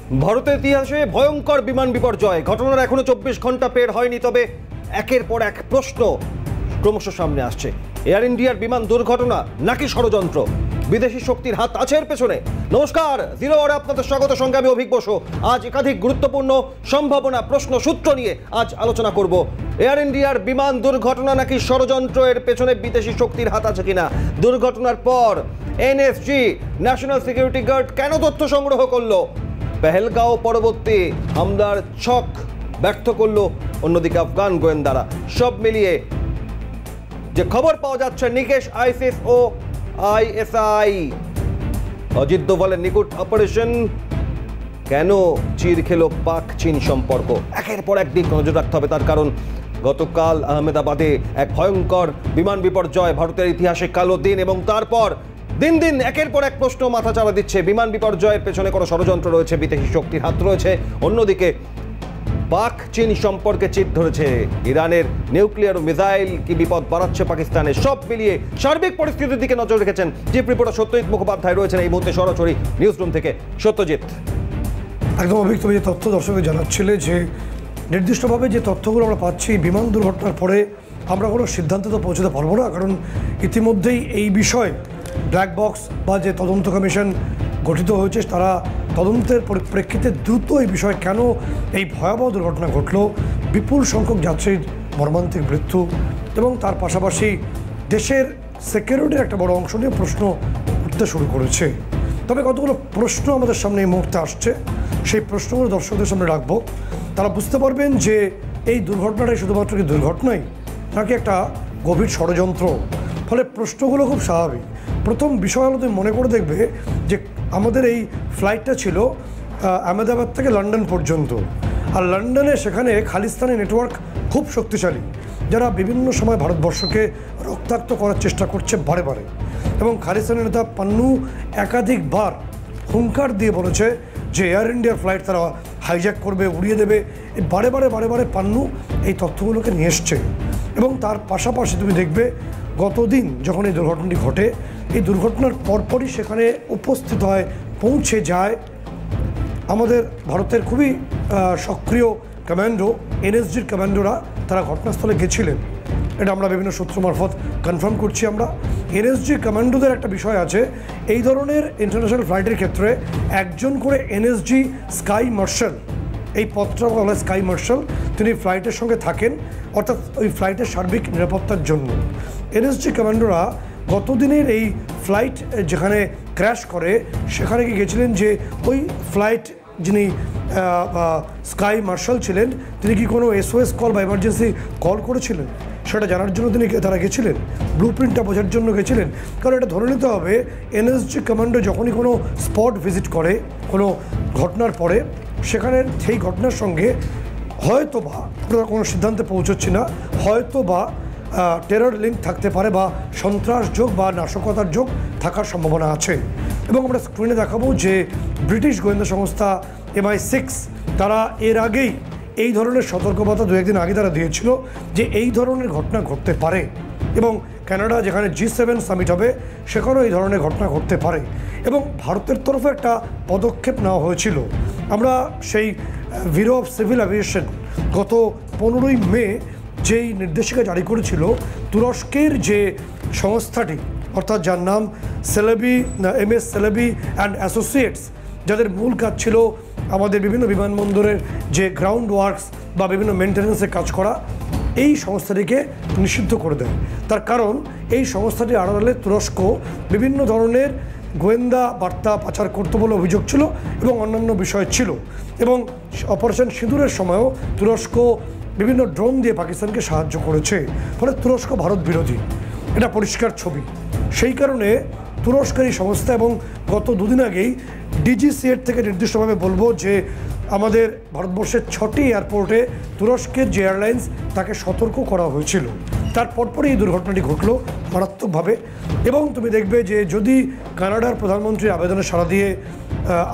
ভারতের ইতিহাসে ভয়ঙ্কর বিমান বিপর্যয় ঘটনার এখনো 24 ঘন্টা পের হয়নি, তবে একের পর এক প্রশ্ন ক্রমশ সামনে আসছে। এয়ার ইন্ডিয়ার বিমান দুর্ঘটনা নাকি ষড়যন্ত্র? বিদেশি শক্তির হাত আছে এর পেছনে? নমস্কার, জিরো আওয়ারে আপনাদের স্বাগত। সঙ্গে আমি অভিক বসু। আজ একাধিক গুরুত্বপূর্ণ সম্ভাবনা, প্রশ্ন, সূত্র নিয়ে আজ আলোচনা করব। এয়ার ইন্ডিয়ার বিমান দুর্ঘটনা নাকি ষড়যন্ত্র, এর পেছনে বিদেশি শক্তির হাত আছে কিনা? দুর্ঘটনার পর এনএসজি ন্যাশনাল সিকিউরিটি গার্ড কেন তথ্য সংগ্রহ করলো? পেহেলগাঁও পরবর্তী হামলার ছক ব্যর্থ করলো অন্যদিকে আফগান গোয়েন্দারা। সব মিলিয়ে যে খবর পাওয়া যাচ্ছে, নিকেশ আইসিস ও আইএসআই অজিত দোভালের নিকুট অপারেশন কেন চির খেলো পাক চীন সম্পর্ক? একের পর এক দিক নজর রাখতে হবে, তার কারণ গতকাল আহমেদাবাদে এক ভয়ঙ্কর বিমান বিপর্যয়, ভারতের ইতিহাসে কালো দিন, এবং তারপর দিন দিন একের পর এক প্রশ্ন মাথা চাড়া দিচ্ছে। বিমান বিপর্যয়ের পেছনে কোনো ষড়যন্ত্র রয়েছে, বিদেশি শক্তির হাত রয়েছে। অন্যদিকে পাক চীন সম্পর্কে চিট ধরেছে ইরানের নিউক্লিয়ার ও মিসাইল কি বিপদ বাড়াচ্ছে পাকিস্তানে। সব মিলিয়ে সার্বিক পরিস্থিতির দিকে নজর রেখেছেন চিফ রিপোর্টার সত্যজিৎ মুখোপাধ্যায়, রয়েছেন এই মুহূর্তে সরাসরি নিউজ রুম থেকে। সত্যজিৎ, একদম অভিক, তুমি যে তথ্য দর্শকদের জানাচ্ছিলে যে নির্দিষ্টভাবে যে তথ্যগুলো আমরা পাচ্ছি বিমান দুর্ঘটনার পরে, আমরা কোনো সিদ্ধান্তে তো পৌঁছতে পারবো না, কারণ ইতিমধ্যেই এই বিষয়ে ব্ল্যাক বক্স বা যে তদন্ত কমিশন গঠিত হয়েছে তারা তদন্তের পরিপ্রেক্ষিতে দ্রুত এই বিষয়ে কেন এই ভয়াবহ দুর্ঘটনা ঘটল, বিপুল সংখ্যক যাত্রীর মর্মান্তিক মৃত্যু এবং তার পাশাপাশি দেশের সিকিউরিটির একটা বড় অংশ নিয়ে প্রশ্ন উঠতে শুরু করেছে। তবে কতগুলো প্রশ্ন আমাদের সামনে এই মুহূর্তে আসছে, সেই প্রশ্নগুলো দর্শকদের সামনে রাখবো। তারা বুঝতে পারবেন যে এই দুর্ঘটনাটাই শুধুমাত্র কি দুর্ঘটনাই নাকি একটা গভীর ষড়যন্ত্র। ফলে প্রশ্নগুলো খুব স্বাভাবিক। প্রথম বিষয় হলো, তুমি মনে করে দেখবে যে আমাদের এই ফ্লাইটটা ছিল আহমেদাবাদ থেকে লন্ডন পর্যন্ত, আর লন্ডনে সেখানে খালিস্তানি নেটওয়ার্ক খুব শক্তিশালী, যারা বিভিন্ন সময় ভারতবর্ষকে রক্তাক্ত করার চেষ্টা করছে বারে বারে। এবং খালিস্তানি নেতা পান্নু একাধিকবার হুঙ্কার দিয়ে বলেছে যে এয়ার ইন্ডিয়ার ফ্লাইট তারা হাইজ্যাক করবে, উড়িয়ে দেবে। বারে বারে পান্নু এই তথ্যগুলোকে নিয়ে এসছে। এবং তার পাশাপাশি তুমি দেখবে গতদিন যখন এই দুর্ঘটনাটি ঘটে, এই দুর্ঘটনার পরপরই সেখানে উপস্থিত হয়, পৌঁছে যায় আমাদের ভারতের খুবই সক্রিয় কমান্ডো, এনএসজির কমান্ডোরা। তারা ঘটনাস্থলে গেছিলেন, এটা আমরা বিভিন্ন সূত্র মারফত কনফার্ম করছি। আমরা এনএসজি কমান্ডোদের একটা বিষয় আছে, এই ধরনের ইন্টারন্যাশনাল ফ্লাইটের ক্ষেত্রে একজন করে এনএসজি স্কাই মার্শাল, এই পদটা বলা স্কাই মার্শাল, তিনি ফ্লাইটের সঙ্গে থাকেন, অর্থাৎ ওই ফ্লাইটের সার্বিক নিরাপত্তার জন্য। এনএসজি কমান্ডোরা গতদিনের এই ফ্লাইট যেখানে ক্র্যাশ করে সেখানে কি গেছিলেন, যে ওই ফ্লাইট যিনি স্কাই মার্শাল ছিলেন তিনি কি কোনো SOS কল বা এমার্জেন্সি কল করেছিলেন সেটা জানার জন্য তারা গেছিলেন, ব্লু প্রিন্টটা বোঝার জন্য গেছিলেন। কারণ এটা ধরে নিতে হবে এনএসজি কমান্ডো যখনই কোনো স্পট ভিজিট করে কোনো ঘটনার পরে, সেখানে সেই ঘটনার সঙ্গে হয়তো বা আমরা কোনো সিদ্ধান্তে পৌঁছচ্ছি না, হয়তো বা টেরর লিঙ্ক থাকতে পারে বা সন্ত্রাস যোগ বা নাশকতার যোগ থাকার সম্ভাবনা আছে। এবং আমরা স্ক্রিনে দেখাবো যে ব্রিটিশ গোয়েন্দা সংস্থা MI6 তারা এর আগেই এই ধরনের সতর্কবার্তা 2-1 দিন আগে তারা দিয়েছিল যে এই ধরনের ঘটনা ঘটতে পারে, এবং কানাডা যেখানে G7 সামিট হবে সেখানেও এই ধরনের ঘটনা ঘটতে পারে। এবং ভারতের তরফে একটা পদক্ষেপ নেওয়া হয়েছিল। আমরা সেই ব্যুরো অফ সিভিল অ্যাভিয়েশন গত 15ই মে যেই নির্দেশিকা জারি করেছিল, তুরস্কের যে সংস্থাটি অর্থাৎ যার নাম MS সেলেবি অ্যান্ড অ্যাসোসিয়েটস, যাদের মূল কাজ ছিল আমাদের বিভিন্ন বিমানবন্দরের যে গ্রাউন্ড ওয়ার্কস বা বিভিন্ন মেনটেন্যান্সের কাজ করা, এই সংস্থাটিকে নিষিদ্ধ করে দেয়। তার কারণ এই সংস্থাটির আড়ালে তুরস্ক বিভিন্ন ধরনের গোয়েন্দা বার্তা পাচার করতে বলে অভিযোগ ছিল এবং অন্যান্য বিষয় ছিল। এবং অপারেশন সিঁদুরের সময়ও তুরস্ক বিভিন্ন ড্রোন দিয়ে পাকিস্তানকে সাহায্য করেছে। ফলে তুরস্ক ভারত বিরোধী, এটা পরিষ্কার ছবি। সেই কারণে তুরস্কের এই সংস্থা, এবং গত 2 দিন আগেই DGCA থেকে নির্দিষ্টভাবে বলবো যে আমাদের ভারতবর্ষের 6টি এয়ারপোর্টে তুরস্কের যে এয়ারলাইন্স তাকে সতর্ক করা হয়েছিল। তার পরপরই এই দুর্ঘটনাটি ঘটল মারাত্মকভাবে। এবং তুমি দেখবে যে যদি কানাডার প্রধানমন্ত্রীর আবেদনে সাড়া দিয়ে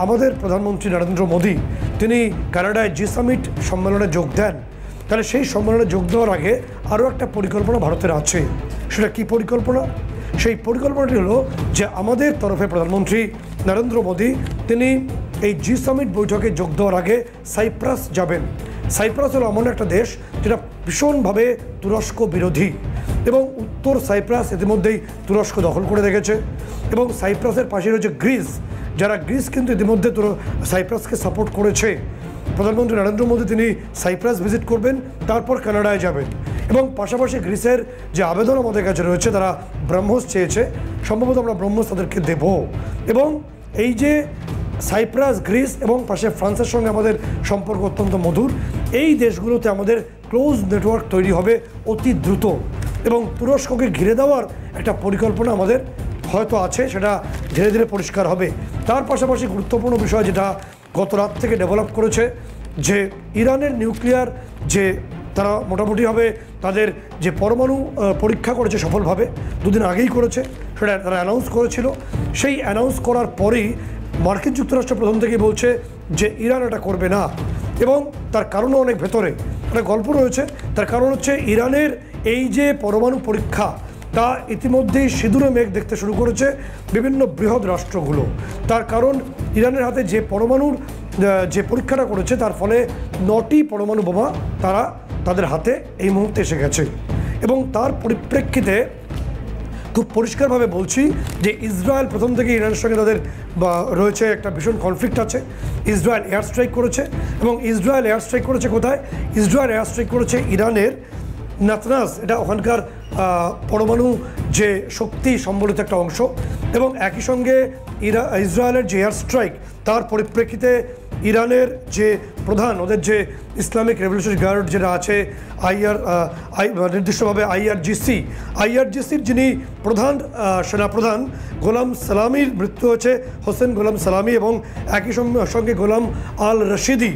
আমাদের প্রধানমন্ত্রী নরেন্দ্র মোদী তিনি কানাডায় G সামিট সম্মেলনে যোগ দেন, তাহলে সেই সম্মেলনে যোগ দেওয়ার আগে আরও একটা পরিকল্পনা ভারতের আছে। সেটা কী পরিকল্পনা? সেই পরিকল্পনাটি হলো যে আমাদের তরফে প্রধানমন্ত্রী নরেন্দ্র মোদী তিনি এই জি সামিট বৈঠকে যোগ দেওয়ার আগে সাইপ্রাস যাবেন। সাইপ্রাস হলো এমন একটা দেশ যেটা ভীষণভাবে তুরস্ক বিরোধী, এবং উত্তর সাইপ্রাস ইতিমধ্যেই তুরস্ক দখল করে রেখেছে। এবং সাইপ্রাসের পাশে রয়েছে গ্রিস, যারা গ্রিস কিন্তু ইতিমধ্যে সাইপ্রাসকে সাপোর্ট করেছে। প্রধানমন্ত্রী নরেন্দ্র মোদী তিনি সাইপ্রাস ভিজিট করবেন, তারপর কানাডায় যাবেন। এবং পাশাপাশি গ্রিসের যে আবেদন আমাদের কাছে রয়েছে, তারা ব্রহ্মোস চেয়েছে, সম্ভবত আমরা ব্রহ্মোস তাদেরকে দেব। এবং এই যে সাইপ্রাস, গ্রিস এবং পাশে ফ্রান্সের সঙ্গে আমাদের সম্পর্ক অত্যন্ত মধুর, এই দেশগুলোতে আমাদের ক্লোজ নেটওয়ার্ক তৈরি হবে অতি দ্রুত। এবং তুরস্ককে ঘিরে দেওয়ার একটা পরিকল্পনা আমাদের হয়তো আছে, সেটা ধীরে ধীরে পরিষ্কার হবে। তার পাশাপাশি গুরুত্বপূর্ণ বিষয় যেটা গত রাত থেকে ডেভেলপ করেছে, যে ইরানের নিউক্লিয়ার যে তারা মোটামুটিভাবে তাদের যে পরমাণু পরীক্ষা করেছে সফলভাবে, দুদিন আগেই করেছে, সেটা তারা অ্যানাউন্স করেছিল। সেই অ্যানাউন্স করার পরেই মার্কিন যুক্তরাষ্ট্র প্রথম থেকেই বলছে যে ইরান এটা করবে না, এবং তার কারণও অনেক ভেতরে একটা গল্প রয়েছে। তার কারণ হচ্ছে ইরানের এই যে পরমাণু পরীক্ষা, তা ইতিমধ্যেই সিঁদুরে মেঘ দেখতে শুরু করেছে বিভিন্ন বৃহৎ রাষ্ট্রগুলো। তার কারণ ইরানের হাতে যে পরমাণুর যে পরীক্ষাটা করেছে, তার ফলে 9টি পরমাণু বোমা তাদের হাতে এই মুহূর্তে এসে গেছে। এবং তার পরিপ্রেক্ষিতে খুব পরিষ্কারভাবে বলছি যে ইসরায়েল প্রথম থেকে ইরানের সঙ্গে তাদের রয়েছে একটা ভীষণ কনফ্লিক্ট আছে। ইসরায়েল এয়ার স্ট্রাইক করেছে, এবং ইসরায়েল এয়ার স্ট্রাইক করেছে কোথায়? ইসরায়েল এয়ার স্ট্রাইক করেছে ইরানের নাতনাস, এটা ওখানকার পরমাণু যে শক্তি সম্বলিত একটা অংশ। এবং একই সঙ্গে ইসরায়েলের যে এয়ার স্ট্রাইক, তার পরিপ্রেক্ষিতে ইরানের যে প্রধান, ওদের যে ইসলামিক রেভলিউশনারি গার্ড যেটা আছে, নির্দিষ্টভাবে আইআরজিসির যিনি প্রধান সেনাপ্রধান গোলাম সালামির মৃত্যু হয়েছে, হোসেন গোলাম সালামি, এবং একই সঙ্গে গোলাম আল রশিদি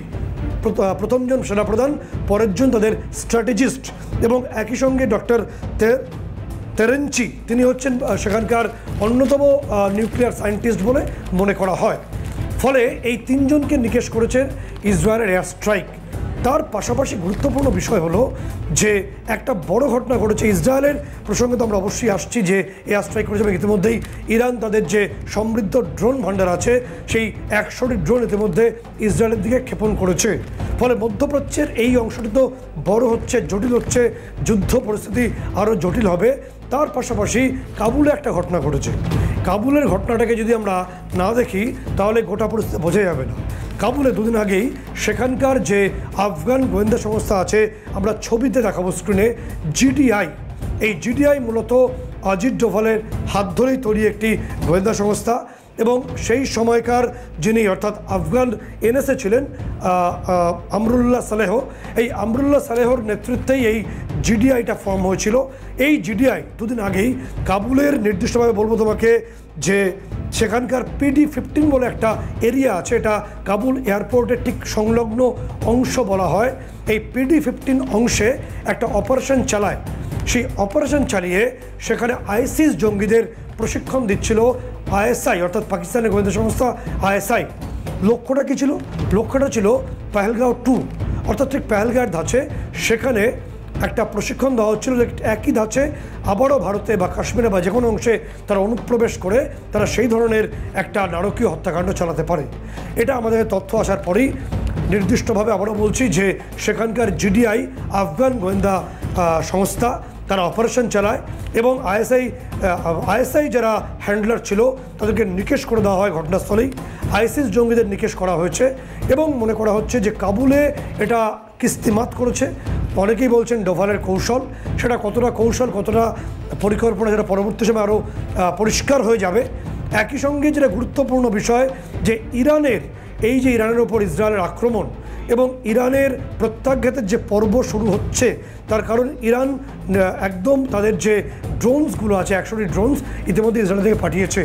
প্রথমজন সেনাপ্রধান, পরেরজন তাদের স্ট্র্যাটেজিস্ট। এবং একই সঙ্গে ডক্টর তেরেনচি, তিনি হচ্ছেন সেখানকার অন্যতম নিউক্লিয়ার সায়েন্টিস্ট বলে মনে করা হয়। ফলে এই তিনজনকে নিকেশ করেছেন ইসরায়েলের এয়ার স্ট্রাইক। তার পাশাপাশি গুরুত্বপূর্ণ বিষয় হলো যে একটা বড় ঘটনা ঘটেছে ইসরায়েলের প্রসঙ্গে, তো আমরা অবশ্যই আসছি যে এয়ার স্ট্রাইক করেছে, এবং ইতিমধ্যেই ইরান তাদের যে সমৃদ্ধ ড্রোন ভাণ্ডার আছে, সেই 100টি ড্রোন ইতিমধ্যে ইসরায়েলের দিকে ক্ষেপণ করেছে। ফলে মধ্যপ্রাচ্যের এই অংশটি তো বড় হচ্ছে, জটিল হচ্ছে, যুদ্ধ পরিস্থিতি আরও জটিল হবে। তার পাশাপাশি কাবুলে একটা ঘটনা ঘটেছে। কাবুলের ঘটনাটাকে যদি আমরা না দেখি, তাহলে গোটা পরিস্থিতি বোঝা যাবে না। কাবুলে দুদিন আগেই সেখানকার যে আফগান গোয়েন্দা সংস্থা আছে, আমরা ছবিতে দেখাবো স্ক্রিনে, জিডিআই, এই জিডিআই মূলত অজিত ডোভালের হাত ধরেই তৈরি একটি গোয়েন্দা সংস্থা। এবং সেই সময়কার যিনি অর্থাৎ আফগান এনএসএ ছিলেন আমরুল্লাহ সালেহ, এই আমরুল্লাহ সালেহর নেতৃত্বেই এই জিডিআইটা ফর্ম হয়েছিল। এই জিডিআই দুদিন আগেই কাবুলের, নির্দিষ্টভাবে বলবো তোমাকে যে সেখানকার PD-15 বলে একটা এরিয়া আছে, এটা কাবুল এয়ারপোর্টের ঠিক সংলগ্ন অংশ বলা হয়। এই PD-15 অংশে একটা অপারেশন চালায়। সেই অপারেশন চালিয়ে সেখানে আইসিস জঙ্গিদের প্রশিক্ষণ দিচ্ছিল ISI, অর্থাৎ পাকিস্তানের গোয়েন্দা সংস্থা ISI। লক্ষ্যটা কী ছিল? লক্ষ্যটা ছিল পেহেলগাঁও 2, অর্থাৎ ঠিক পেহেলগাঁওয়ের ধাঁচে সেখানে একটা প্রশিক্ষণ দেওয়া হচ্ছিল, যে একই ধাঁচে আবারও ভারতে বা কাশ্মীরে বা যে কোনো অংশে তারা অনুপ্রবেশ করে তারা সেই ধরনের একটা নারকীয় হত্যাকাণ্ড চালাতে পারে। এটা আমাদের তথ্য আসার পরেই নির্দিষ্টভাবে আবারও বলছি যে সেখানকার জিডিআই আফগান গোয়েন্দা সংস্থা, তারা অপারেশন চালায়, এবং আইএসআই যারা হ্যান্ডলার ছিল তাদেরকে নিকেশ করে দেওয়া হয় ঘটনাস্থলেই। আইসিস জঙ্গিদের নিকেশ করা হয়েছে, এবং মনে করা হচ্ছে যে কাবুলে এটা কিস্তিমাত করেছে। অনেকেই বলছেন ডোভালের কৌশল, সেটা কতটা কৌশল, কতটা পরিকল্পনা, যেটা পরবর্তী সময় আরও পরিষ্কার হয়ে যাবে। একই সঙ্গে যেটা গুরুত্বপূর্ণ বিষয়, যে ইরানের ওপর ইসরায়েলের আক্রমণ এবং ইরানের প্রত্যাঘাতের যে পর্ব শুরু হচ্ছে, তার কারণ ইরান একদম তাদের যে ড্রোনসগুলো আছে, 100টি ড্রোনস ইতিমধ্যে ইসরায়েল থেকে পাঠিয়েছে।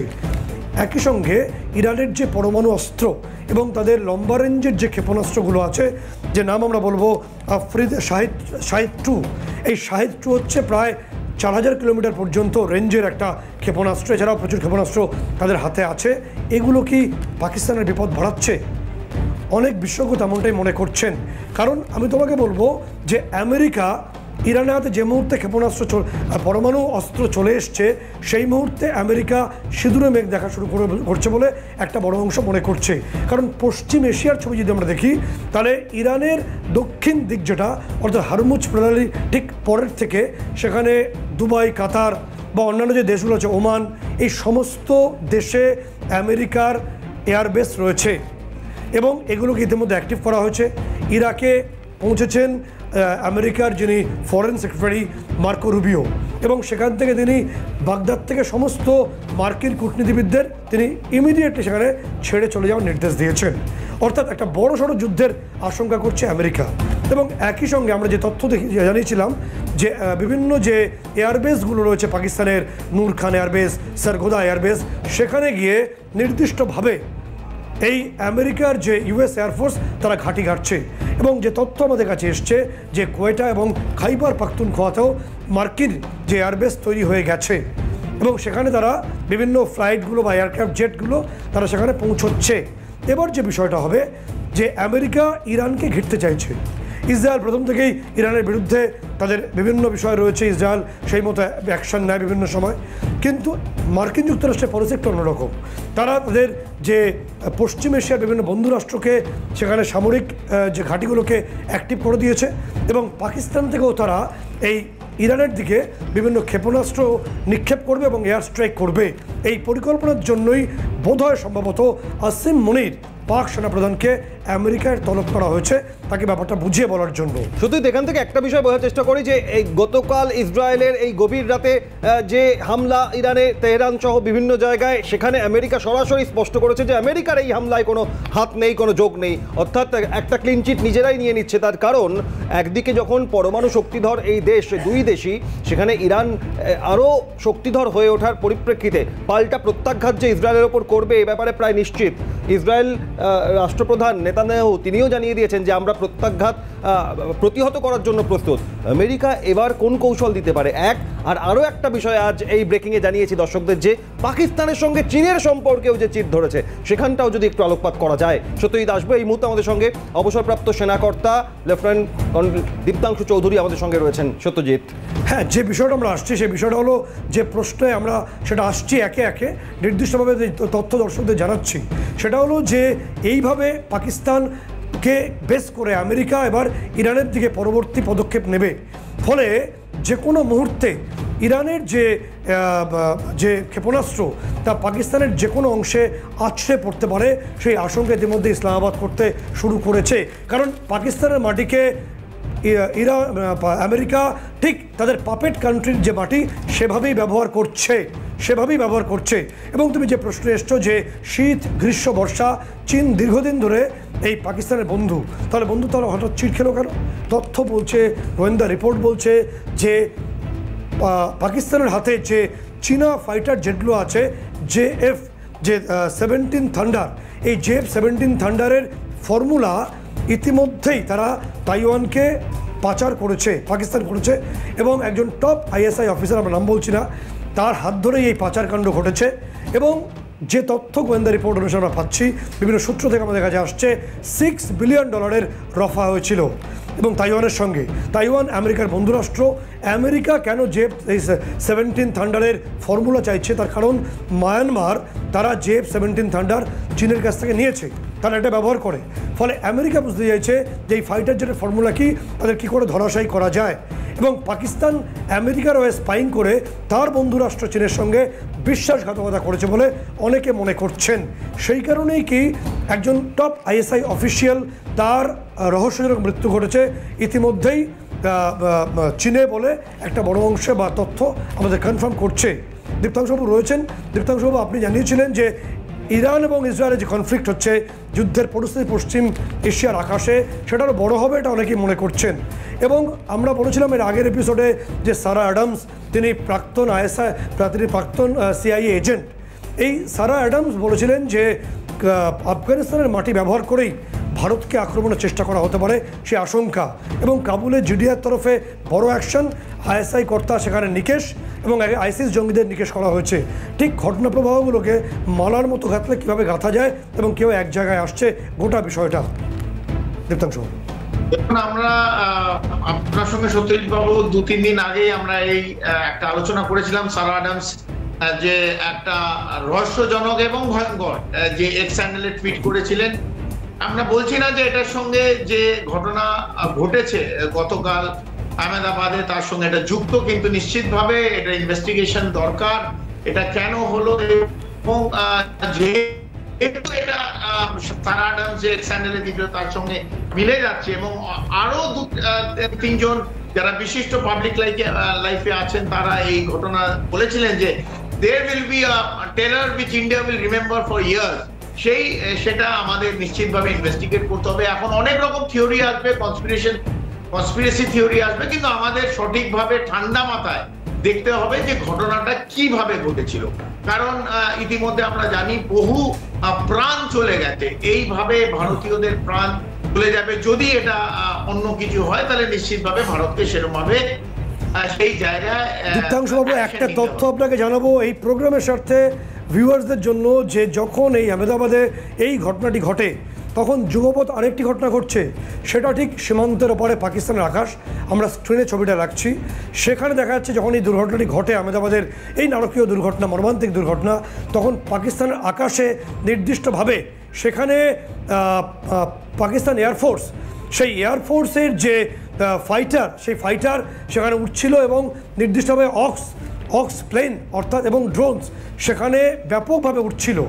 একই সঙ্গে ইরানের যে পরমাণু অস্ত্র এবং তাদের লম্বা রেঞ্জের যে ক্ষেপণাস্ত্রগুলো আছে, যে নাম আমরা বলবো শাহিদ 2, এই শাহিদ 2 হচ্ছে প্রায় 4000 কিলোমিটার পর্যন্ত রেঞ্জের একটা ক্ষেপণাস্ত্র। এছাড়াও প্রচুর ক্ষেপণাস্ত্র তাদের হাতে আছে। এগুলো কি পাকিস্তানের বিপদ বাড়াচ্ছে? অনেক বিশেষজ্ঞ তেমনটাই মনে করছেন। কারণ আমি তোমাকে বলবো যে আমেরিকা ইরানের হাতে যে মুহূর্তে ক্ষেপণাস্ত্র পরমাণু অস্ত্র চলে এসছে, সেই মুহূর্তে আমেরিকা সিঁদুরে মেঘ দেখা শুরু করছে বলে একটা বড় অংশ মনে করছে। কারণ পশ্চিম এশিয়ার ছবি যদি আমরা দেখি, তাহলে ইরানের দক্ষিণ দিক যেটা, অর্থাৎ হরমুজ প্রণালী ঠিক পরের থেকে সেখানে দুবাই, কাতার বা অন্যান্য যে দেশগুলো আছে, ওমান, এই সমস্ত দেশে আমেরিকার এয়ারবেস রয়েছে এবং এগুলোকে ইতিমধ্যে অ্যাক্টিভ করা হয়েছে। ইরাকে পৌঁছেছেন আমেরিকার যিনি ফরেন সেক্রেটারি মার্কো রুবিও, এবং সেখান থেকে তিনি বাগদাদ থেকে সমস্ত মার্কিন কূটনীতিবিদদের তিনি ইমিডিয়েটলি সেখানে ছেড়ে চলে যাওয়ার নির্দেশ দিয়েছেন। অর্থাৎ একটা বড়সড় যুদ্ধের আশঙ্কা করছে আমেরিকা। এবং একই সঙ্গে আমরা যে তথ্য জানিয়েছিলাম যে বিভিন্ন যে এয়ারবেসগুলো রয়েছে পাকিস্তানের, নূর খান এয়ারবেস, সারগোদা এয়ারবেস, সেখানে গিয়ে নির্দিষ্টভাবে এই আমেরিকার যে ইউএস এয়ারফোর্স তারা ঘাঁটি ঘাটছে। এবং যে তথ্য আমাদের কাছে এসছে যে কোয়েটা এবং খাইবার পাখতুনখোয়াতেও মার্কিন যে এয়ারবেস তৈরি হয়ে গেছে এবং সেখানে তারা বিভিন্ন ফ্লাইটগুলো বা এয়ারক্রাফট জেটগুলো তারা সেখানে পৌঁছচ্ছে। এবার যে বিষয়টা হবে যে আমেরিকা ইরানকে ঘিরতে চাইছে। ইসরায়েল প্রথম থেকেই ইরানের বিরুদ্ধে তাদের বিভিন্ন বিষয় রয়েছে, ইসরায়েল সেই মতো অ্যাকশন নেয় বিভিন্ন সময়, কিন্তু মার্কিন যুক্তরাষ্ট্রের পলিসি একটু অন্যরকম। তারা তাদের যে পশ্চিম এশিয়ার বিভিন্ন বন্ধু রাষ্ট্রকে সেখানে সামরিক যে ঘাঁটিগুলোকে অ্যাক্টিভ করে দিয়েছে এবং পাকিস্তান থেকেও তারা এই ইরানের দিকে বিভিন্ন ক্ষেপণাস্ত্র নিক্ষেপ করবে এবং এয়ার স্ট্রাইক করবে। এই পরিকল্পনার জন্যই বোধহয় সম্ভবত আসিম মুনির পাক সেনাপ্রধানকে আমেরিকায় তলব করা হয়েছে, তাকে ব্যাপারটা বুঝিয়ে বলার জন্য। শুধু এখান থেকে একটা বিষয় বোঝার চেষ্টা করি যে এই গতকাল ইসরায়েলের এই গভীর রাতে যে হামলা ইরানে তেহরান সহ বিভিন্ন জায়গায়, সেখানে আমেরিকা সরাসরি স্পষ্ট করেছে যে আমেরিকার এই হামলায় কোনো হাত নেই, কোনো যোগ নেই, অর্থাৎ একটা ক্লিন চিট নিজেরাই নিয়ে নিচ্ছে। তার কারণ একদিকে যখন পরমাণু শক্তিধর এই দেশ, দুই দেশই, সেখানে ইরান আরও শক্তিধর হয়ে ওঠার পরিপ্রেক্ষিতে পাল্টা প্রত্যাঘাত যে ইসরায়েলের ওপর করবে এ ব্যাপারে প্রায় নিশ্চিত। ইসরায়েল রাষ্ট্রপ্রধান নেতানিয়াহু তিনিও জানিয়ে দিয়েছেন যে আমরা প্রত্যাঘাত প্রতিহত করার জন্য প্রস্তুত। আমেরিকা এবার কোন কৌশল দিতে পারে এক, আর আরও একটা বিষয় আজ এই ব্রেকিংয়ে জানিয়েছি দর্শকদের যে পাকিস্তানের সঙ্গে চীনের সম্পর্কেও যে চির ধরেছে, সেখানটাও যদি একটু আলোকপাত করা যায়। সত্যজিৎ আসবে এই মুহূর্তে আমাদের সঙ্গে, অবসরপ্রাপ্ত সেনাকর্তা লেফটেন্যান্ট কর্নেল দীপ্তাংশু চৌধুরী আমাদের সঙ্গে রয়েছেন। সত্যজিৎ, হ্যাঁ, যে বিষয়টা আমরা আসছি সেই বিষয়টা হলো যে প্রশ্নে আমরা সেটা আসছি একে একে নির্দিষ্টভাবে তথ্য দর্শকদের জানাচ্ছি, সেটা হলো যে এইভাবে পাকিস্তানকে বেস করে আমেরিকা এবার ইরানের দিকে পরবর্তী পদক্ষেপ নেবে। ফলে যে কোনো মুহূর্তে ইরানের যে ক্ষেপণাস্ত্র তা পাকিস্তানের যে কোনো অংশে আছড়ে পড়তে পারে, সেই আশঙ্কা ইতিমধ্যে ইসলামাবাদ করতে শুরু করেছে। কারণ পাকিস্তানের মাটিকে আমেরিকা ঠিক তাদের পাপেট কান্ট্রির যে মাটি সেভাবেই ব্যবহার করছে। এবং তুমি যে প্রশ্ন এসছো যে শীত, গ্রীষ্ম, বর্ষা, চীন দীর্ঘদিন ধরে এই পাকিস্তানের বন্ধু, তাহলে হঠাৎ চিড় খেলো কেন? তথ্য বলছে, গোয়েন্দা রিপোর্ট বলছে যে পাকিস্তানের হাতে যে চীনা ফাইটার জেটগুলো আছে, JF-17 থান্ডার, এই JF-17 থান্ডারের ফর্মুলা ইতিমধ্যেই তারা তাইওয়ানকে পাচার করেছে, পাকিস্তান করেছে, এবং একজন টপ ISI অফিসার, আমরা নাম বলছি না, তার হাত ধরেই এই পাচারকাণ্ড ঘটেছে। এবং যে তথ্য গোয়েন্দা রিপোর্ট অনুসারে আমরা পাচ্ছি, বিভিন্ন সূত্র থেকে আমাদের কাছে আসছে, $6 বিলিয়ন রফা হয়েছিল এবং তাইওয়ানের সঙ্গে। তাইওয়ান আমেরিকার বন্ধুরাষ্ট্র। আমেরিকা কেন JF-17 থান্ডারের ফর্মুলা চাইছে, তার কারণ মায়ানমার তারা JF-17 থান্ডার চীনের কাছ থেকে নিয়েছে, তারা এটা ব্যবহার করে। ফলে আমেরিকা বুঝতে চাইছে যে এই ফাইটার জেটের ফর্মুলা কি, তাদের কী করে ধরাশায়ী করা যায়। এবং পাকিস্তান আমেরিকার হয়ে স্পাইং করে তার বন্ধুরাষ্ট্র চীনের সঙ্গে বিশ্বাসঘাতকতা করেছে বলে অনেকে মনে করছেন। সেই কারণেই কি একজন টপ ISI অফিসিয়াল, তার রহস্যজনক মৃত্যু ঘটেছে ইতিমধ্যেই চীনে বলে একটা বড় অংশে বা তথ্য আমাদের কনফার্ম করছে। দীপ্তাংশুবাবু রয়েছেন। দীপ্তাংশুবাবু, আপনি জানিয়েছিলেন যে ইরান এবং ইসরায়েলের যে কনফ্লিক্ট হচ্ছে, যুদ্ধের পরিস্থিতি পশ্চিম এশিয়ার আকাশে, সেটা আরও বড় হবে, এটা অনেকেই মনে করছেন। এবং আমরা বলেছিলাম এর আগের এপিসোডে যে সারা অ্যাডামস, তিনি প্রাক্তন CIA এজেন্ট। এই সারা অ্যাডামস বলেছিলেন যে আফগানিস্তানের মাটি ব্যবহার করেই ভারতকে আক্রমণের চেষ্টা করা হতে পারে, সে আশঙ্কা। এবং কাবুলে GDR তরফে বড় অ্যাকশন, ISI কর্তা সেখানে নিকেশ এবং ISIS জঙ্গিদের নিকেশ করা হয়েছে। ঠিক ঘটনা প্রবাহগুলোকে মালার মতো গাঁথলে কীভাবে গাঁথা যায় এবং কেউ এক জায়গায় আসছে, গোটা বিষয়টা। দীপ্তাংশু, দেখুন, আমরা আপনার সঙ্গে সত্যজিৎ বাবু 2-3 দিন আগেই আমরা এই একটা আলোচনা করেছিলাম। সারা অ্যাডামস যে একটা রহস্যজনক এবং ভয়ঙ্কর যে এক্স হ্যান্ডেলে টুইট করেছিলেন। আমরা বলছি না যে এটার সঙ্গে যে ঘটনা ঘটেছে গতকাল আহমেদাবাদে তার সঙ্গে এটা যুক্ত, কিন্তু নিশ্চিতভাবে এটা ইনভেস্টিগেশন দরকার। এটা কেন হলো এবং যেহেতু এটা সারা অ্যাডামস যে এক্স হ্যান্ডেলে দিল তার সঙ্গে মিলে যাচ্ছে এবং আরো 2-3 জন যারা বিশিষ্ট পাবলিক লাইফে আছেন তারা এই ঘটনা বলেছিলেন যে there will be a terror which India will remember for years। সেটা আমাদের নিশ্চিতভাবে ইনভেস্টিগেট করতে হবে। এখন অনেক রকম থিওরি আসবে, কনস্পিরেসি থিওরি আসবে, কিন্তু আমাদের সঠিকভাবে ঠান্ডা মাথায় দেখতে হবে যে ঘটনাটা কিভাবে ঘটেছিল। কারণ ইতিমধ্যে আমরা জানি বহু প্রাণ চলে গেছে, এইভাবে ভারতীয়দের প্রাণ চলে যাবে। যদি এটা অন্য কিছু হয় তাহলে নিশ্চিতভাবে ভারতকে সেরকমভাবে সেই জায়গায়। দীপ্তাংশুবাবু, একটা তথ্য আপনাকে জানাবো এই প্রোগ্রামের স্বার্থে ভিউয়ার্সদের জন্য, যে যখন এই আহমেদাবাদে এই ঘটনাটি ঘটে তখন যুগপৎ আরেকটি ঘটনা ঘটছে, সেটা ঠিক সীমান্তের ওপারে পাকিস্তানের আকাশ। আমরা স্ক্রিনে ছবিটা রাখছি, সেখানে দেখা যাচ্ছে যখন এই দুর্ঘটনাটি ঘটে আহমেদাবাদের এই নারকীয় দুর্ঘটনা, মর্মান্তিক দুর্ঘটনা, তখন পাকিস্তানের আকাশে নির্দিষ্টভাবে সেখানে পাকিস্তান এয়ারফোর্স, সেই এয়ারফোর্সের যে ফাইটার, সেই ফাইটার সেখানে উঠছিল এবং নির্দিষ্টভাবে অক্স প্লেন অর্থাৎ এবং ড্রোনস সেখানে ব্যাপকভাবে উঠছিল।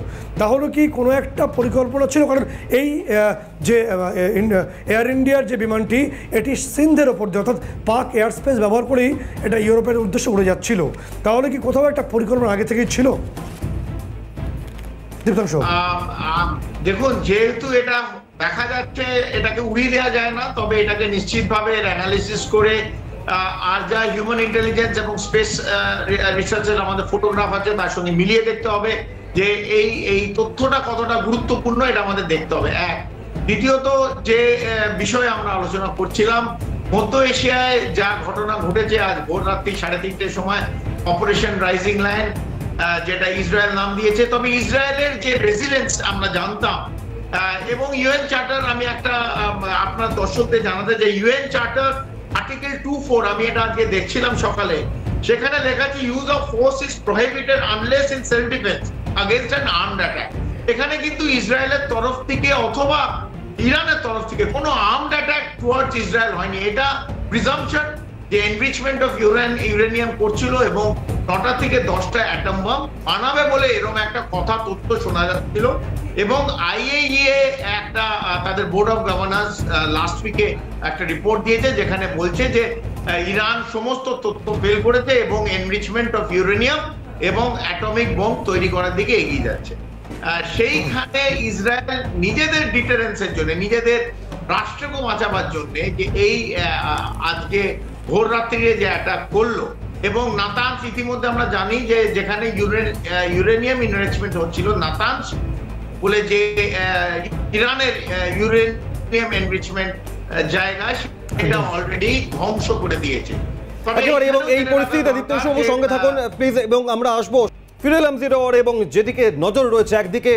তাহলে কি কোনো একটা পরিকল্পনা ছিল? কারণ এই যে এয়ার ইন্ডিয়ার যে বিমানটি, এটি সিন্ধের ওপর দিয়ে অর্থাৎ পাক এয়ার স্পেস ব্যবহার করেই এটা ইউরোপের উদ্দেশ্যে উড়ে যাচ্ছিল। তাহলে কি কোথাও একটা পরিকল্পনা আগে থেকেই ছিল? দীপ্তাংশু, দেখুন, যেহেতু এটা দেখা যাচ্ছে এটাকে উড়িয়ে দেওয়া যায় না, তবে এটাকে নিশ্চিতভাবে অ্যানালিসিস করে আর যা হিউম্যান ইন্টেলিজেন্স এবং স্পেস রিসার্চের আমাদের ফটোগ্রাফ আছে তার সঙ্গে মিলিয়ে দেখতে হবে যে এই তথ্যটা কতটা গুরুত্বপূর্ণ, এটা আমাদের দেখতে হবে। এক, দ্বিতীয়ত যে বিষয়ে আমরা আলোচনা করছিলাম, মধ্য এশিয়ায় যা ঘটনা ঘটেছে আজ ভোর রাত্রি 3:30টার সময় অপারেশন রাইজিং লায়ন, যেটা ইসরায়েল নাম দিয়েছে। তবে ইসরায়েলের যে রেজিলেন্স আমরা জানতাম এবং ইউএন চার্টার, আমি একটা আপনার দর্শকদের জানাতে চাই, ইউএন চার্টার আর্টিকেল 2.4, আমি এটা আজকে দেখছিলাম সকালে, সেখানে লেখা আছে use of force is prohibited unless in self defence against an armed attack. এখানে কিন্তু ইসরায়েলের তরফ থেকে অথবা ইরানের তরফ থেকে কোনো আর্মড অ্যাটাক টুয়ার্ডস ইসরায়েল হয়নি। এটা প্রিজাম্পশন যে এনরিচমেন্ট অফ ইউরেনিয়াম করছিল এবং 9টা থেকে 10টা অ্যাটম বম বানাবে বলে এরকম একটা কথা তথ্য শোনা যাচ্ছিল। এবং আইএইএ একটা তাদের বোর্ড অফ গভর্নার্স লাস্ট উইকে একটা রিপোর্ট দিয়েছে যেখানে বলছে যে ইরান সমস্ত তথ্য ফেল করেছে এবং এনরিচমেন্ট অফ ইউরেনিয়াম এবং অ্যাটমিক বোম তৈরি করার দিকে এগিয়ে যাচ্ছে। সেইখানে ইসরায়েল নিজেদের ডিটারেন্সের জন্য, নিজেদের রাষ্ট্রকে বাঁচাবার জন্য যে এই আজকে ভোর রাত্রিরে যে অ্যাটাক করলো এবং নাতানস, ইতিমধ্যে আমরা জানি যে যেখানে ইউরেনিয়াম এনরিচমেন্ট হচ্ছিল, নাতানস বলে যে ইরানের ইউরেনিয়াম এনরিচমেন্ট জায়গা, সেটা অলরেডি ধ্বংস করে দিয়েছে। একেবারে, এবং এই পরিস্থিতিতে দীপ্তাংশু সঙ্গে থাকুন প্লিজ, এবং আমরা আসবো ফিরে এলাম জিরোর। এবং যেদিকে নজর রয়েছে, একদিকে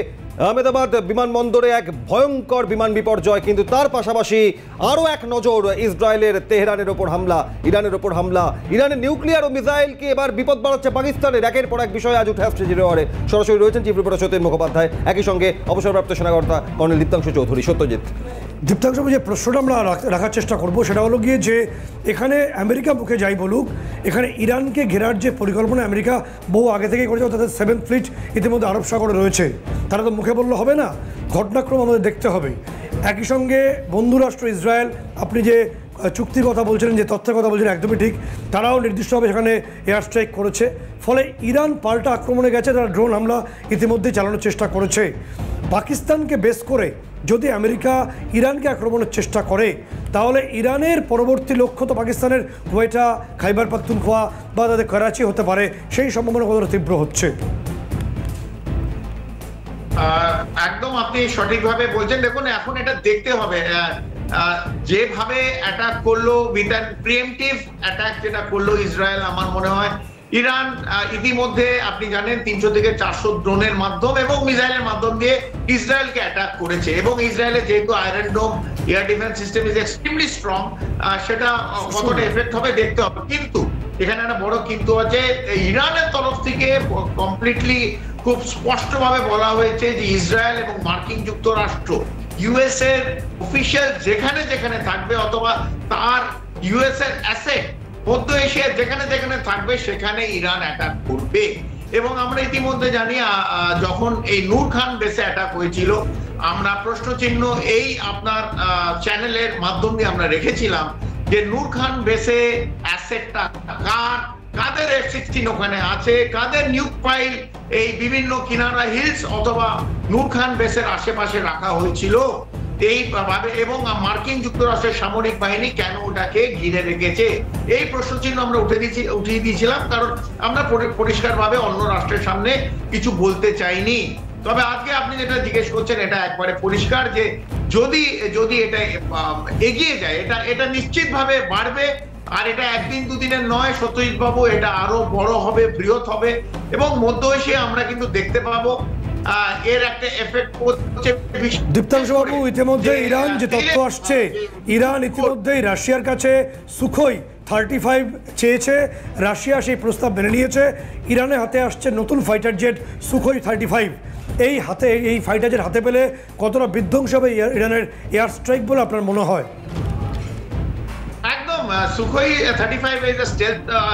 আহমেদাবাদ বিমানবন্দরে এক ভয়ঙ্কর বিমান বিপর্যয়, কিন্তু তার পাশাপাশি আরও এক নজর ইসরায়েলের তেহরানের ওপর হামলা, ইরানের ওপর হামলা, ইরানের নিউক্লিয়ার ও মিসাইলকে এবার বিপদ বাড়াচ্ছে পাকিস্তানের। একের পর এক বিষয় আজ উঠে আসছে জিরোয়ারে। সরাসরি রয়েছেন চিফ রিপোর্টার সত্যেন মুখোপাধ্যায়, একই সঙ্গে অবসরপ্রাপ্ত সেনাকর্তা কর্নেল দীপ্তাংশু চৌধুরী। সত্যজিৎ, দীপ্তাংশু, যে প্রশ্নটা আমরা রাখার চেষ্টা করব সেটা হলো গিয়ে যে এখানে আমেরিকা মুখে যাই বলুক, এখানে ইরানকে ঘেরার যে পরিকল্পনা আমেরিকা বহু আগে থেকেই করেছে, তাদের 7th ফ্লিট ইতিমধ্যে আরব সাগরে রয়েছে। তারা তো মুখে বললে হবে না, ঘটনাক্রম আমাদের দেখতে হবে। একই সঙ্গে বন্ধুরাষ্ট্র ইসরায়েল, আপনি যে চুক্তির কথা বলছিলেন, যে তথ্যের কথা বলছিলেন, একদমই ঠিক, তারাও নির্দিষ্টভাবে সেখানে এয়ার স্ট্রাইক করেছে। ফলে ইরান পাল্টা আক্রমণে গেছে, তারা ড্রোন হামলা ইতিমধ্যেই চালানোর চেষ্টা করেছে। পাকিস্তানকে বেস করে যদি আমেরিকা ইরানকে আক্রমণের চেষ্টা করে, তাহলে ইরানের পরবর্তী লক্ষ্য তো পাকিস্তানের কোয়েটা, খাইবার পাখতুনখোয়া বা তাদের করাচি হতে পারে। সেই সম্ভাবনা কতটা তীব্র হচ্ছে? একদম আপনি সঠিকভাবে বলছেন। দেখুন, এখন এটা দেখতে হবে যেভাবে অ্যাটাক করলো, উইথ অ্যান প্রিএমটিভ অ্যাটাক যেটা করলো ইসরায়েল, আমার মনে হয় ইরান ইতিমধ্যে আপনি জানেন 300 থেকে 400 ড্রোনের মাধ্যম এবং মিসাইলের মাধ্যম দিয়ে ইসরায়েলকে অ্যাটাক করেছে, এবং ইসরায়েলের যেহেতু iron dome air defence system is extremely strong, সেটা কতটা এফেক্ট হবে দেখতে হবে। কিন্তু এখানে একটা বড় কিন্তু আছে, ইরানের তরফ থেকে কমপ্লিটলি খুব স্পষ্টভাবে বলা হয়েছে যে ইসরায়েল এবং মার্কিন যুক্তরাষ্ট্র ইউএস এর অফিসিয়াল যেখানে যেখানে থাকবে অথবা তার ইউএস এর অ্যাসেট মধ্য এশিয়ার যেখানে যেখানে থাকবে সেখানে ইরান অ্যাটাক করবে। এবং আমরা ইতিমধ্যে জানি যখন এই নূর খান বেসে অ্যাটাক হয়েছিল, আমরা প্রশ্নচিহ্ন এই আপনার চ্যানেলের মাধ্যম দিয়ে আমরা রেখেছিলাম যে নূর খান বেসে অ্যাসেটটা কাদের F-16 ওখানে আছে, কাদের নিউক ফাইল এই বিভিন্ন কিনারা হিলস অথবা নূর খান বেসের আশেপাশে রাখা হয়েছিল এইভাবে, এবং মার্কিন যুক্তরাষ্ট্রের সামরিক বাহিনী কেন ওটাকে ঘিরে রেখেছে, এই প্রশ্নচিহ্ন আমরা উঠিয়ে দিয়েছিলাম, কারণ আমরা পরিষ্কারভাবে অন্য রাষ্ট্রের সামনে কিছু বলতে চাইনি। তবে আজকে আপনি যেটা জিজ্ঞেস করছেন এটা একবারে পরিষ্কার যে যদি এটা এগিয়ে যায় এটা নিশ্চিতভাবে বাড়বে, আর এটা একদিন দুদিনের নয় সত্যজিৎ বাবু, এটা আরো বড় হবে, বৃহৎ হবে, এবং মধ্য এশিয়া আমরা কিন্তু দেখতে পাবো এর একটা এফেক্ট হচ্ছে। দীপ্তাংশু বাবু, ইতিমধ্যে ইরান যে তথ্য আসছে, ইরান ইতিমধ্যেই রাশিয়ার কাছে সুখোই 35 চেয়েছে, রাশিয়া সেই প্রস্তাব মেনে নিয়েছে, ইরানের হাতে আসছে নতুন ফাইটার জেট সুখোই 35। এই ফাইটার জেট হাতে পেলে কতটা বিধ্বংস হবে ইরানের এয়ার স্ট্রাইক বলে আপনার মনে হয়? একদম, Sukhoi 35 is a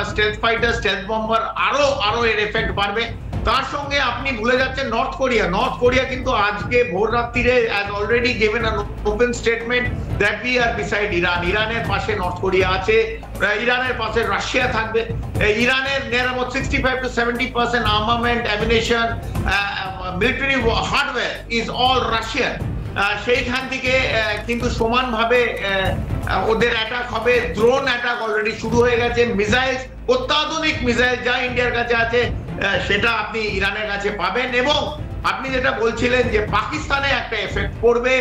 stealth fighter, stealth bomber, আরো এর এফেক্ট বাড়বে। তার সঙ্গে আপনি ভুলে যাচ্ছেন নর্থ কোরিয়া কিন্তু আজকে ভোর রাত্রিরে has already given an open statement that we are beside ইরানের পাশে নর্থ কোরিয়া আছে, ইরানের পাশে রাশিয়া থাকবে। ইরানের near about 65 to 70% armament, amination, military hardware is all Russian. সেইখান থেকে কিন্তু সমানভাবে ওদের অ্যাটাক হবে। ড্রোন অ্যাটাক অলরেডি শুরু হয়ে গেছে, মিসাইল, অত্যাধুনিক মিসাইল যা ইন্ডিয়ার কাছে আছে সেটা আপনি ইরানের কাছে পাবেন। এবং আপনি যেটা বলছিলেন যে পাকিস্তানে একটা এফেক্ট পড়বে,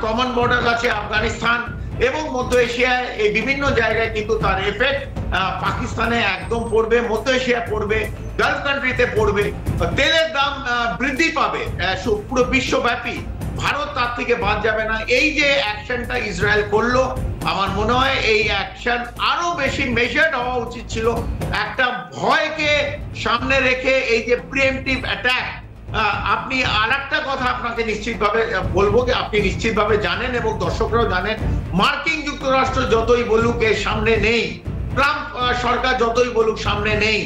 কমন বর্ডার আছে আফগানিস্তান এবং মধ্য এশিয়ায় এই বিভিন্ন জায়গায় কিন্তু তার এফেক্ট পাকিস্তানে একদম পড়বে, মধ্য এশিয়া পড়বে, গালফ কান্ট্রিতে পড়বে। তেলের দাম বৃদ্ধি পাবে পুরো বিশ্বব্যাপী, ভারত তার থেকে বাদ যাবে না। এই যে অ্যাকশনটা ইসরায়েল করলো, আমার মনে হয় এই অ্যাকশন আরো বেশি মেজার্ড হওয়া উচিত ছিল। একটা ভয়কে সামনে রেখে এই যে প্রিএমপ্টিভ অ্যাটাক, আপনি আরেকটা কথা আপনাকে নিশ্চিতভাবে বলবো, আপনি নিশ্চিতভাবে জানেন এবং দর্শকরাও জানেন, মার্কিন যুক্তরাষ্ট্র যতই বলুক এর সামনে নেই, ট্রাম্প সরকার যতই বলুক সামনে নেই,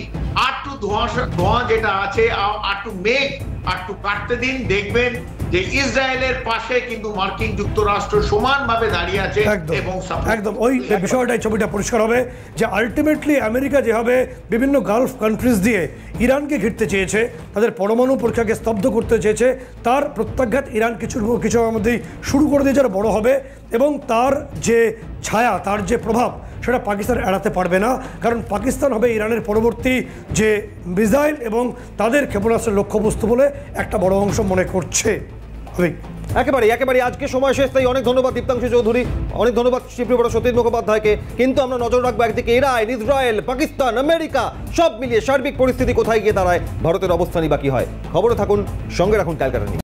আর টু ধোঁয়া যেটা আছে আর টু মেঘ আর টু কাটতে দিন, দেখবেন যে ইসরায়েলের পাশে কিন্তু মার্কিন যুক্তরাষ্ট্র সমানভাবে দাঁড়িয়ে আছে। এবং একদম ওই বিষয়টাই ছবিটা পরিষ্কার হবে যে আলটিমেটলি আমেরিকা যেভাবে বিভিন্ন গালফ কান্ট্রিজ দিয়ে ইরানকে ঘিরতে চেয়েছে, তাদের পরমাণু পরীক্ষাকে স্তব্ধ করতে চেয়েছে, তার প্রত্যাঘাত ইরান কিছু মধ্যেই শুরু করে দিয়ে যারা বড় হবে, এবং তার যে ছায়া, তার যে প্রভাব, সেটা পাকিস্তান এড়াতে পারবে না, কারণ পাকিস্তান হবে ইরানের পরবর্তী যে মিসাইল এবং তাদের ক্ষেপণাস্ত্রের লক্ষ্যবস্তু বলে একটা বড় অংশ মনে করছে। একেবারে আজকে সময় শেষ, তাই অনেক ধন্যবাদ দীপ্তাংশু চৌধুরী, অনেক ধন্যবাদ শিবপ্রিয় সতীশ মুখোপাধ্যায়কে। কিন্তু আমরা নজর রাখবো একদিকে ইরান, ইসরায়েল, পাকিস্তান, আমেরিকা সব মিলিয়ে সার্বিক পরিস্থিতি কোথায় গিয়ে দাঁড়ায়, ভারতের অবস্থানই বাকি হয়। খবরে থাকুন, সঙ্গে রাখুন ক্যালকাটা নিউজ।